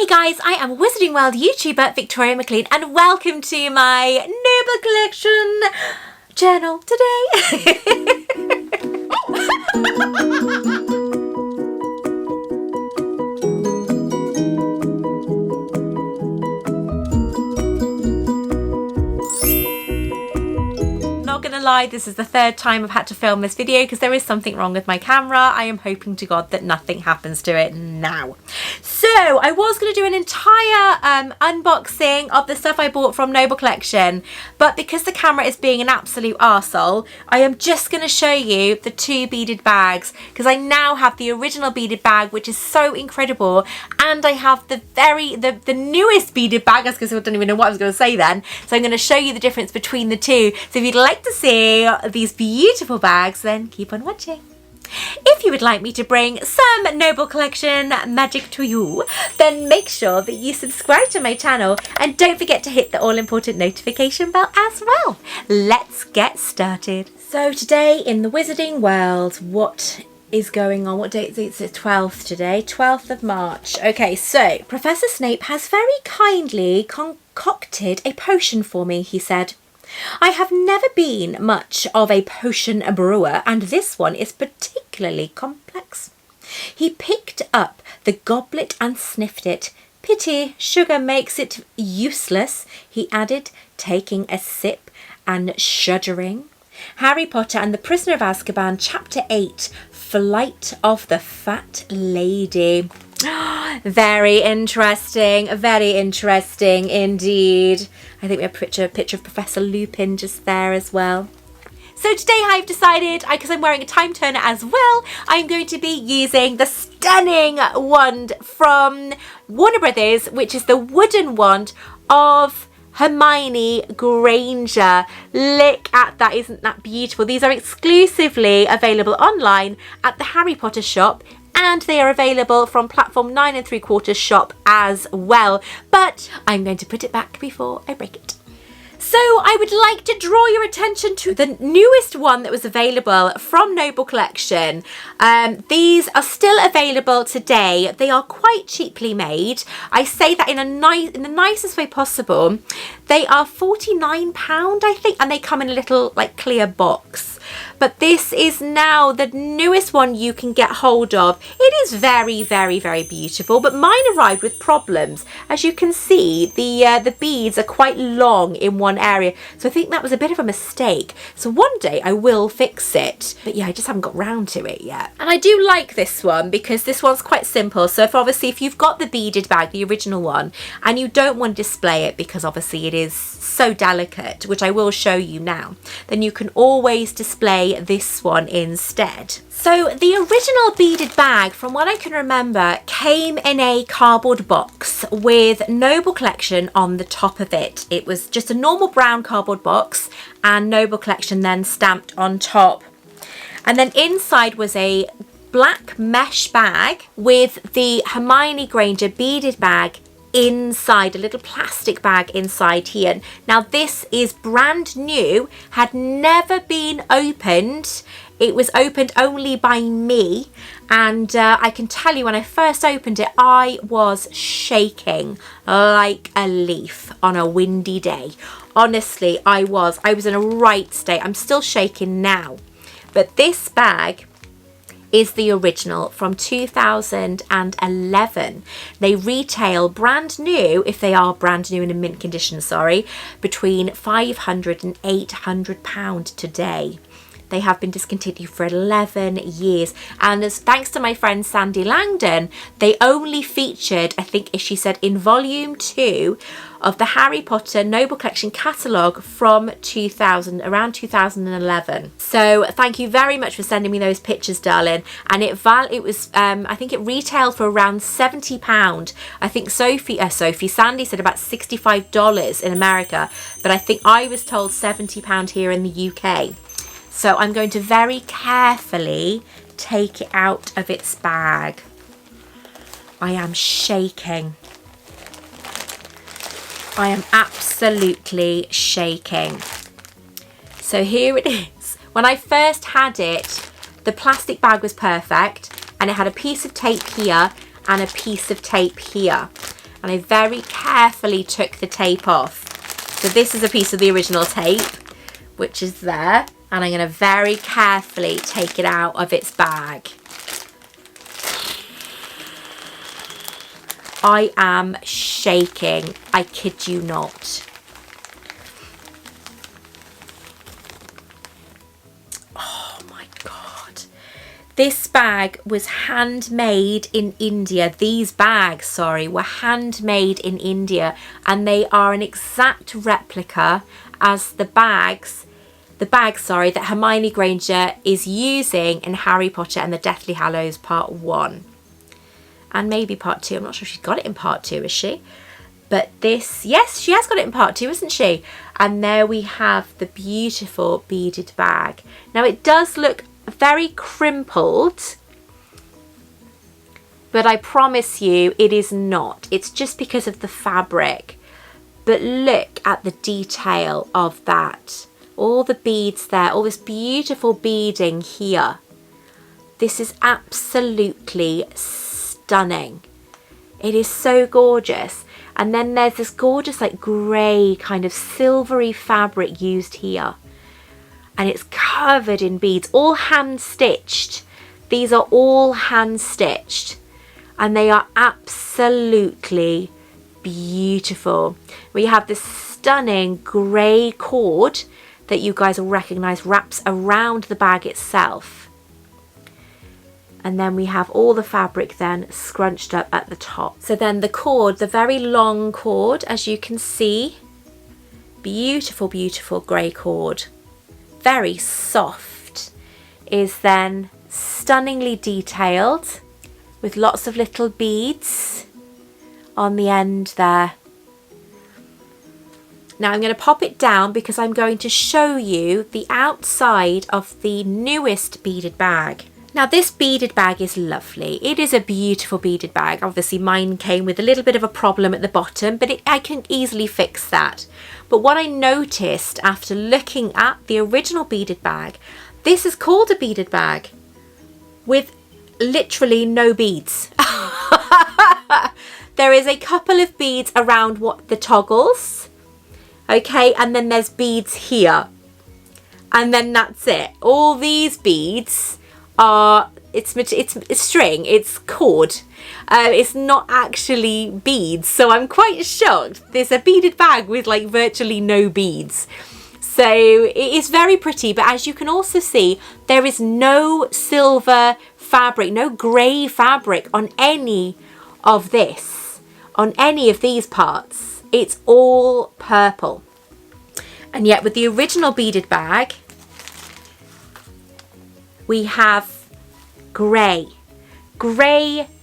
Hey guys, I am Wizarding World YouTuber Victoria Maclean and welcome to my Noble Collection journal today. Not gonna lie, this is the third time I've had to film this video because there is something wrong with my camera. I am hoping to God that nothing happens to it now. So I was going to do an entire unboxing of the stuff I bought from Noble Collection, but because the camera is being an absolute arsehole, I am just going to show you the two beaded bags because I now have the original beaded bag, which is so incredible, and I have the newest beaded bag. I don't even know what I was going to say then. So I'm going to show you the difference between the two. So if you'd like to see these beautiful bags, then keep on watching. If you would like me to bring some Noble Collection magic to you, then make sure that you subscribe to my channel and don't forget to hit the all-important notification bell as well. Let's get started. So today in the Wizarding World, what is going on? What date is it? It's the 12th today, 12th of March. Okay, so Professor Snape has very kindly concocted a potion for me, he said. I have never been much of a potion brewer, and this one is particularly complex. He picked up the goblet and sniffed it. Pity, sugar makes it useless, he added, taking a sip and shuddering. Harry Potter and the Prisoner of Azkaban, Chapter 8, Flight of the Fat Lady. Very interesting indeed. I think we have a picture of Professor Lupin just there as well. So today I've decided, because I'm wearing a time turner as well, I'm going to be using the stunning wand from Warner Brothers, which is the wooden wand of Hermione Granger. Look at that, isn't that beautiful? These are exclusively available online at the Harry Potter shop, and they are available from platform 9 3/4 shop as well. But I'm going to put it back before I break it. So I would like to draw your attention to the newest one that was available from Noble Collection. These are still available today. They are quite cheaply made. I say that in the nicest way possible. They are £49, I think, and they come in a little like clear box. But this is now the newest one you can get hold of. It is very, very, very beautiful, but mine arrived with problems. As you can see, the beads are quite long in one area, so I think that was a bit of a mistake. So one day I will fix it, but yeah, I just haven't got round to it yet. And I do like this one because this one's quite simple. So if you've got the beaded bag, the original one, and you don't want to display it because obviously it is so delicate, which I will show you now, then you can always display this one instead. So the original beaded bag, from what I can remember, came in a cardboard box with Noble Collection on the top of it. It was just a normal brown cardboard box and Noble Collection then stamped on top. And then inside was a black mesh bag with the Hermione Granger beaded bag inside, a little plastic bag inside here. Now this is brand new, had never been opened. It was opened only by me, and I can tell you when I first opened it I was shaking like a leaf on a windy day. Honestly, I was in a right state. I'm still shaking now, but this bag is the original from 2011. They retail brand new, if they are brand new in a mint condition, sorry, between £500 and £800 today. They have been discontinued for 11 years. And thanks to my friend Sandy Langdon, they only featured, I think she said, in volume 2 of the Harry Potter Noble Collection catalogue from around 2011. So thank you very much for sending me those pictures, darling. And it was I think it retailed for around £70. I think Sandy said about $65 in America, but I think I was told £70 here in the UK. So I'm going to very carefully take it out of its bag. I am shaking. I am absolutely shaking. So here it is. When I first had it, the plastic bag was perfect and it had a piece of tape here and a piece of tape here. and I very carefully took the tape off. So this is a piece of the original tape, which is there, and I'm going to very carefully take it out of its bag. I am shaking, I kid you not. Oh my God. This bag was handmade in India. These bags, sorry, were handmade in India, and they are an exact replica as the bags that Hermione Granger is using in Harry Potter and the Deathly Hallows Part 1. And maybe Part 2. I'm not sure if she's got it in Part 2, is she? But this, yes, she has got it in Part 2, isn't she? And there we have the beautiful beaded bag. Now it does look very crimpled, but I promise you it is not. It's just because of the fabric. But look at the detail of that. All the beads there, all this beautiful beading here. This is absolutely stunning. It is so gorgeous. And then there's this gorgeous like grey kind of silvery fabric used here. And it's covered in beads, all hand stitched. These are all hand stitched. And they are absolutely beautiful. We have this stunning grey cord that you guys will recognise wraps around the bag itself. And then we have all the fabric then scrunched up at the top. So then the cord, the very long cord, as you can see, beautiful, beautiful grey cord, very soft, is then stunningly detailed with lots of little beads on the end there. Now I'm going to pop it down because I'm going to show you the outside of the newest beaded bag. Now this beaded bag is lovely. It is a beautiful beaded bag. Obviously mine came with a little bit of a problem at the bottom, but I can easily fix that. But what I noticed after looking at the original beaded bag, this is called a beaded bag with literally no beads. There is a couple of beads around the toggles, okay, and then there's beads here, and then that's it. All these beads are, it's string, it's cord, it's not actually beads. So I'm quite shocked. There's a beaded bag with like virtually no beads. So it is very pretty, but as you can also see, there is no silver fabric, no grey fabric on any of this, on any of these parts. It's all purple. And yet with the original beaded bag, we have grey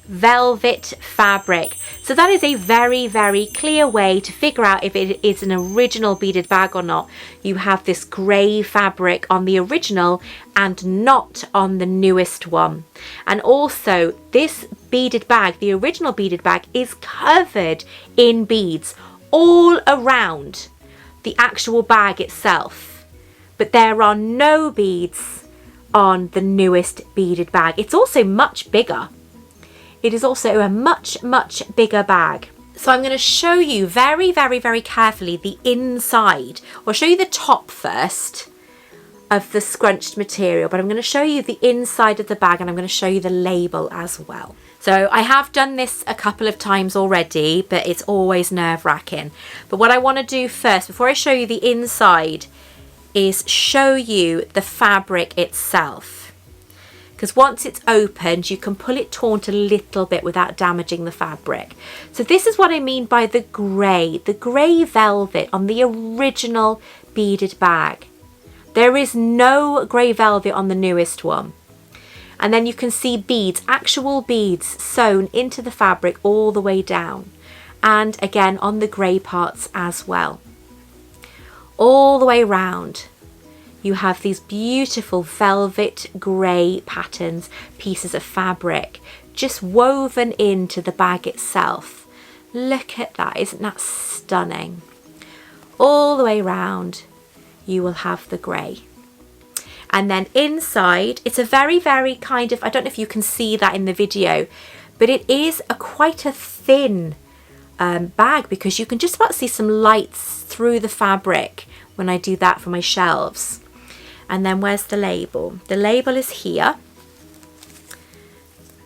velvet fabric. So that is a very, very clear way to figure out if it is an original beaded bag or not. You have this grey fabric on the original and not on the newest one. And also this beaded bag, the original beaded bag, is covered in beads all around the actual bag itself. But there are no beads on the newest beaded bag. It's also much bigger. It is also a much, much bigger bag. So I'm going to show you very, very, very carefully the inside. I'll show you the top first of the scrunched material, but I'm going to show you the inside of the bag, and I'm going to show you the label as well. So I have done this a couple of times already, but it's always nerve-wracking. But what I want to do first, before I show you the inside, is show you the fabric itself. Because once it's opened, you can pull it taut a little bit without damaging the fabric. So this is what I mean by the grey velvet on the original beaded bag. There is no grey velvet on the newest one. And then you can see beads, actual beads sewn into the fabric all the way down. And again on the grey parts as well. All the way round. You have these beautiful velvet grey patterns, pieces of fabric, just woven into the bag itself. Look at that, isn't that stunning? All the way round, you will have the grey. And then inside, it's a very, very kind of, I don't know if you can see that in the video, but it is quite a thin bag, because you can just about see some lights through the fabric when I do that for my shelves. And then where's the label? The label is here.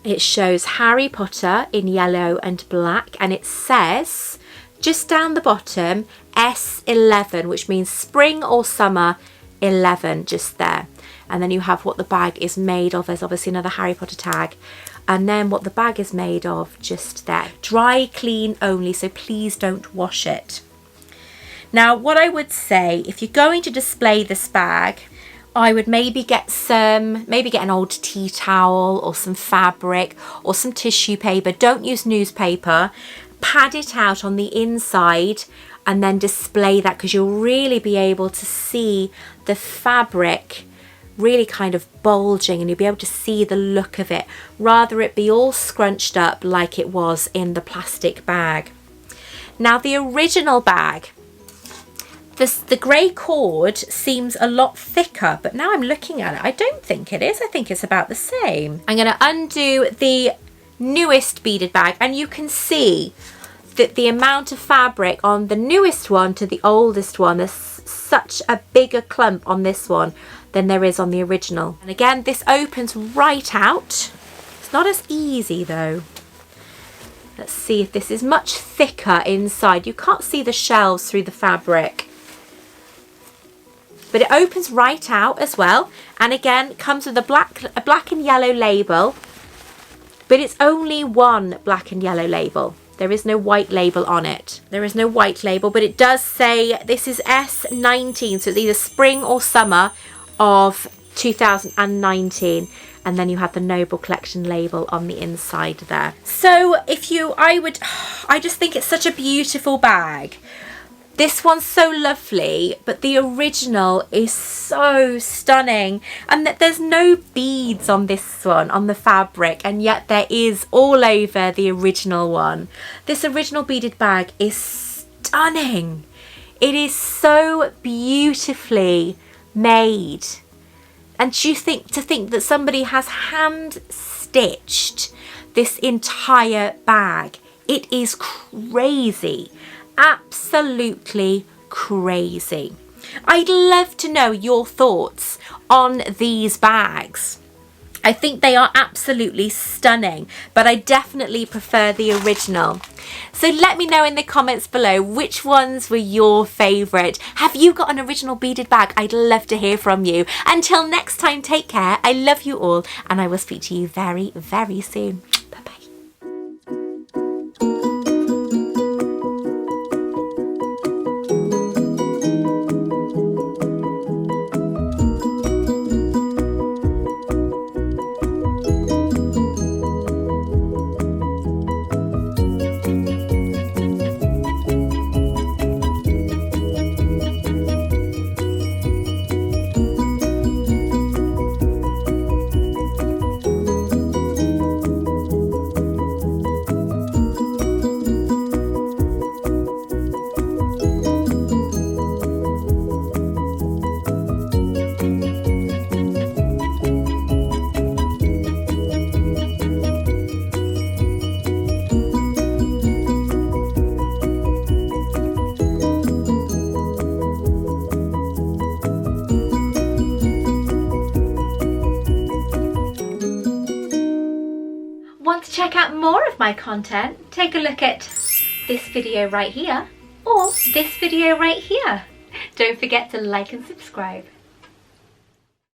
It shows Harry Potter in yellow and black, and it says just down the bottom S11, which means spring or summer 11, just there. And then you have what the bag is made of. There's obviously another Harry Potter tag. And then what the bag is made of just there. Dry clean only, so please don't wash it. Now, what I would say, if you're going to display this bag, I would maybe get an old tea towel or some fabric or some tissue paper. Don't use newspaper. Pad it out on the inside and then display that, because you'll really be able to see the fabric really kind of bulging, and you'll be able to see the look of it, rather it be all scrunched up like it was in the plastic bag. Now, the original bag, the grey cord seems a lot thicker, but now I'm looking at it, I don't think it is. I think it's about the same. I'm going to undo the newest beaded bag, and you can see that the amount of fabric on the newest one to the oldest one, there's such a bigger clump on this one than there is on the original. And again, this opens right out. It's not as easy though. Let's see if this is much thicker inside. You can't see the shelves through the fabric, but it opens right out as well. And again, it comes with a black and yellow label, but it's only one black and yellow label. There is no white label on it. There is no white label, but it does say this is S19, so it's either spring or summer of 2019, and then you have the Noble Collection label on the inside there. So I just think it's such a beautiful bag. This one's so lovely, but the original is so stunning, and that there's no beads on this one, on the fabric, and yet there is all over the original one. This original beaded bag is stunning. It is so beautifully made, and to think that somebody has hand stitched this entire bag, it is crazy. Absolutely crazy. I'd love to know your thoughts on these bags. I think they are absolutely stunning, but I definitely prefer the original. So let me know in the comments below which ones were your favourite. Have you got an original beaded bag? I'd love to hear from you. Until next time, take care. I love you all, and I will speak to you very, very soon. Bye-bye. Want to check out more of my content? Take a look at this video right here or this video right here. Don't forget to like and subscribe.